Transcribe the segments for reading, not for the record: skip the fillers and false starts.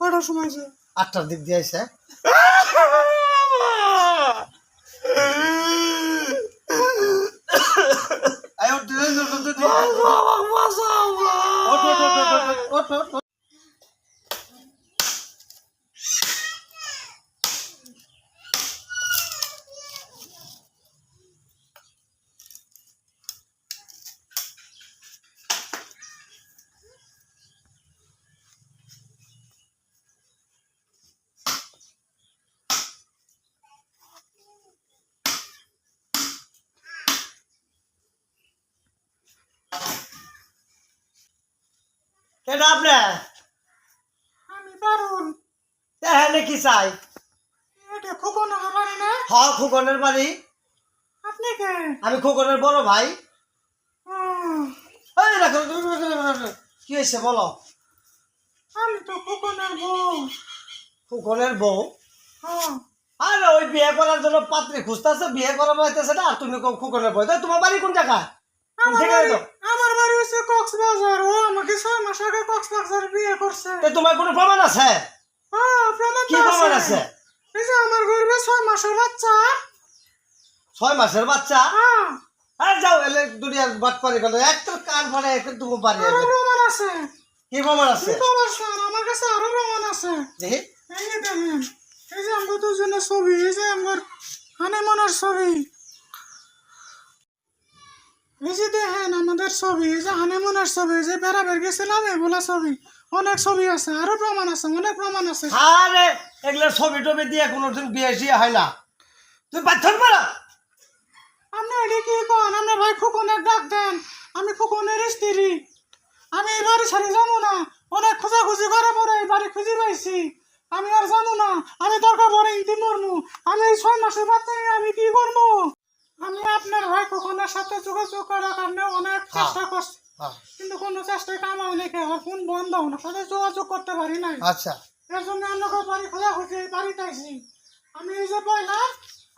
কটার সময় আছে? 8টার দিক দিয়ে আইছে। আয় ওঠ কেন আপনি আমি পারুল। হ্যাঁ নাকি চাই? এটা খোকনের বাড়ি না? হ্যাঁ খোকনের বাড়ি। আপনি কে? আমি খোকনের বড় ভাই। হুম, এই দেখো, কি হয়েছে বলো? আমি তো খোকনের বউ। খোকনের বউ? হ্যাঁ, আরে ওই বিয়ে করার জন্য পাত্রী খুঁজতেছে, বিয়ে করা বলতেছে না, আর তুমি খোকনের বউ। তাই তোমার বাড়ি কোন জায়গায়? আমার বাড়ি হচ্ছে কক্সবাজার। ও আমাকে 6 মাস আগে কক্সবাজার বিয়ে করছে। তোমার কোনো প্রমাণ আছে? হ্যাঁ, প্রমাণ কি তো প্রমাণ আছে। আছে? এই যে আমার গর্ভে 6 মাসের বাচ্চা। 6 মাসের বাচ্চা? হ্যাঁ, আর যাও এলে দুনিয়ার বাট পারি গেল, একটা কান ফাড়ে একটা তুমি পারি। আরো প্রমাণ আছে। কি প্রমাণ আছে? কি খবর স্যার? আমার কাছে আরো প্রমাণ আছে। দেখি। এই যে দেখেন, এই যে আমার দুজনের ছবি, এই যে আমার হানিমুনের ছবি, এই যে দেখেন আমাদের ছবি, এই যে হানিমুনের ছবি, এই যে বেড়াবের গেছিলাম এগুলা ছবি, অনেক ছবি আছে, আরো প্রমাণ আছে, অনেক প্রমাণ আছে। আরে এগুলো ছবি টবি দিয়ে কোনোদিন বিয়ে শিয়ে হয় না। তুই পাথর মারা। আপনি এটি কি কন? আপনি ভাই খোকনের ডাক দেন। আমি খোকনের স্ত্রী। আমি এই বাড়ি ছাড়ি যাবো না। অনেক খোঁজাখুঁজি করে পরে এই বাড়ি খুঁজে পাইছি। আমি আর যাবো না। আমি দরকার পড়ে ইন্তি মরমু। আমি এই 6 মাসের বাচ্চা নিয়ে আমি কি করবো? আমি আপনার ভাই খোকনের সাথে যোগাযোগ করার কারণে অনেক চেষ্টা করছি, কিন্তু কোনো চেষ্টায় কাম হয় নাকি। আমার ফোন বন্ধ, ওনার সাথে যোগাযোগ করতে পারি নাই। আচ্ছা এর জন্য আপনাকে বাড়ি খোঁজাখুঁজি এই বাড়িতে আইছি। আমি এই যে পয়লা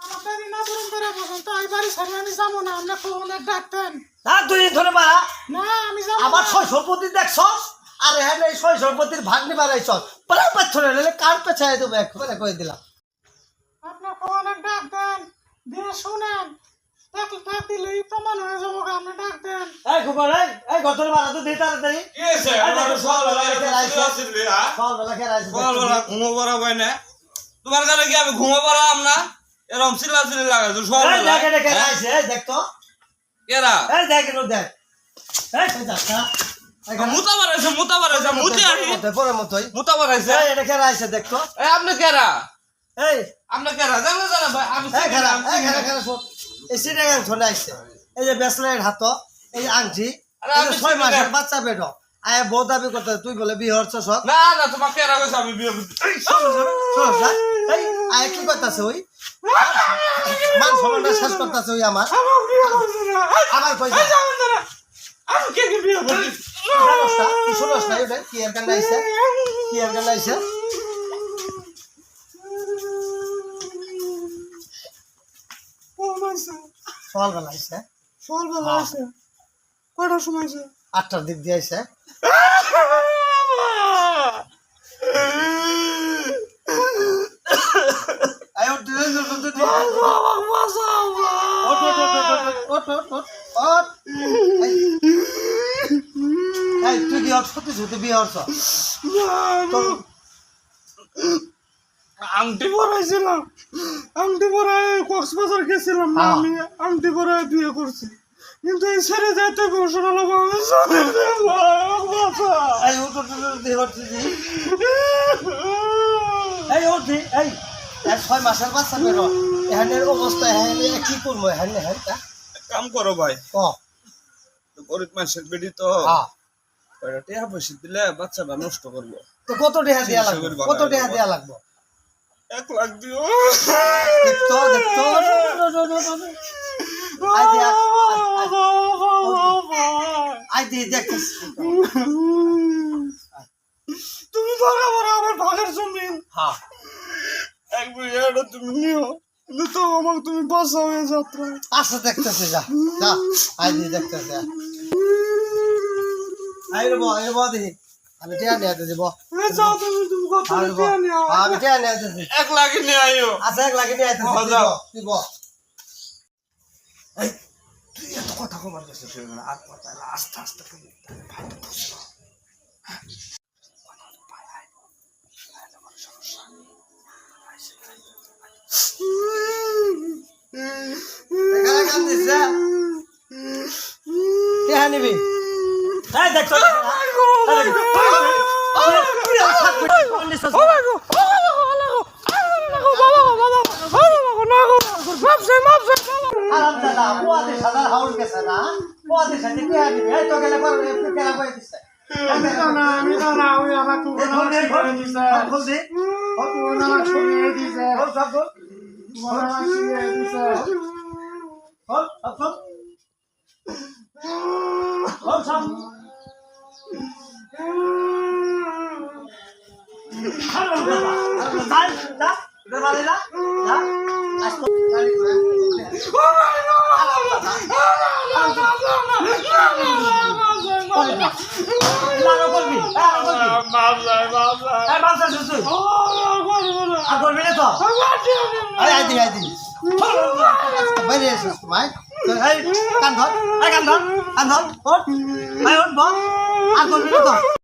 আমার বাড়ি না পূরণ করে পর্যন্ত এই বাড়ি ছাড়ি আমি যাবো না। আপনার খোকনের ডাকতেন না, তুই ধরে মারা। না, আমি যাবো আবার না। 6 সম্পত্তি দেখছস? আর হ্যাঁ এই 6 সম্পত্তির ভাগ নিবার আইছস। প্রায় পাথর এলে কার পেছায় দেবো একবারে কই দিলাম। আপনার খোকনের ডাক দেন, দিয়ে শুনেন। ডাক দিলেই প্রমাণ হয়ে যাবো। আপনি ডাক দেন। এই খোকন, এই গতর মারা তো দিই তাড়াতাড়ি। কি হয়েছে? সকালবেলা ঘুমো পড়া পাই না। তোমার কাছে কি আমি ঘুমো পড়াম না? এরকম চিল্লাচিল্লি লাগাইছো সকালবেলা। কেরা? মুতা বাড়াইছে, মুতা বাড়াইছে, মুতি আহি। মুতা বাড়াইছে। এই আপনি কেরা? আপনি কেরা? জানো জানা ভাই, আমি চিনিলাম। এই যে বেসলের হাত, এই যে আংটি, আরে এই আমি যে 6 চিনি মাসের না। বাচ্চা বেড। আয় বউ দাবি করতে তুই বলে বিয়ে হচ্ছস। না না, তোমার কেরা কইছে আমি বিয়ে করছি। আয় কি করতেছে ওই মান সম্মানটা শেষ করতেছে ওই আমার আমার বিয়ে করছে না। আমার পয়সা আমি কে বিয়ে করছি? তুই শোনস না ওটা কি এর গান আইছে, কি এর গান আইছে। সকালবেলা আইছে, সকালবেলা আছে। কটার সময় আছে? 8টার দিক দিয়ে আইছে। আয় ওঠ, তুই কি সত্যি সত্যি বিয়ে হচ্ছ? আংটি পরাইছিলাম, আংটি পরায় কক্সবাজার গেছিলাম না, আমি আংটি পরায় বিয়ে করছি। কিন্তু এই ছেড়ে যাইতে ঘোষণা লাগবো আমি এই ওঠ, এই ওঠি, এই 6 মাসের বাচ্চা বেরো এখানের অবস্থা। হ্যাঁ কি করবো? হ্যাঁ হ্যাঁ কাম করো ভাই, ক গরিব মানুষের বেডি তো টাকা পয়সা দিলে বাচ্চাটা নষ্ট করবো। তো কত টাকা দেয়া লাগবে? কত টাকা দেয়া লাগবে? 1 লাখ দিও। দেখতো দেখতো আই দিয়ে দেখতেছি। তুমি ধরা বড় আমার ভাগের জমিন হ্যাঁ এক বিয়েটা তুমি নিও, কিন্তু তো আমাকে তুমি বাঁচাও এই যাত্রায়। আচ্ছা দেখতেছি, যা যা আই দিয়ে দেখতেছি। আই রে বউ দেখি আমি টিয়া নিয়ে দিব যাও তুমি কত দিয়ে নিও আমি টিয়া নিয়ে দিছি 1 লাখ নিয়ে আইও আচ্ছা 1 লাখ নিয়ে দিছি যাও। দিব এই তুই এত কথা কবার গেছিস না আর কথা না আস্তে আস্তে কই ভাই তো বুঝলো এখানে কাম দিছে টিয়া নিবি এই দেখ তো আরামদাদা পোয়াতে সাদা হাউল গেছে না পোয়াতে সাথে কে দিবে এই তো গেলে পর একটু কেলা কই দিছে আমি না ওই আমার কুকুর না করে দিছে বল দে ও কুকুর না করে দিছে বল সব বল বড় আসিয়ে দিছে বল সব বল বল সব আরামদাদা যা দরবারে যা যা আজকে গাড়ি লানো করবি এই মাছ আছে তুই আর করবি না তো আই আই দি বাইরে এসেছিস ভাই এই কান ধর কান ধর ওঠ ভাই ওঠ আর করবি না তো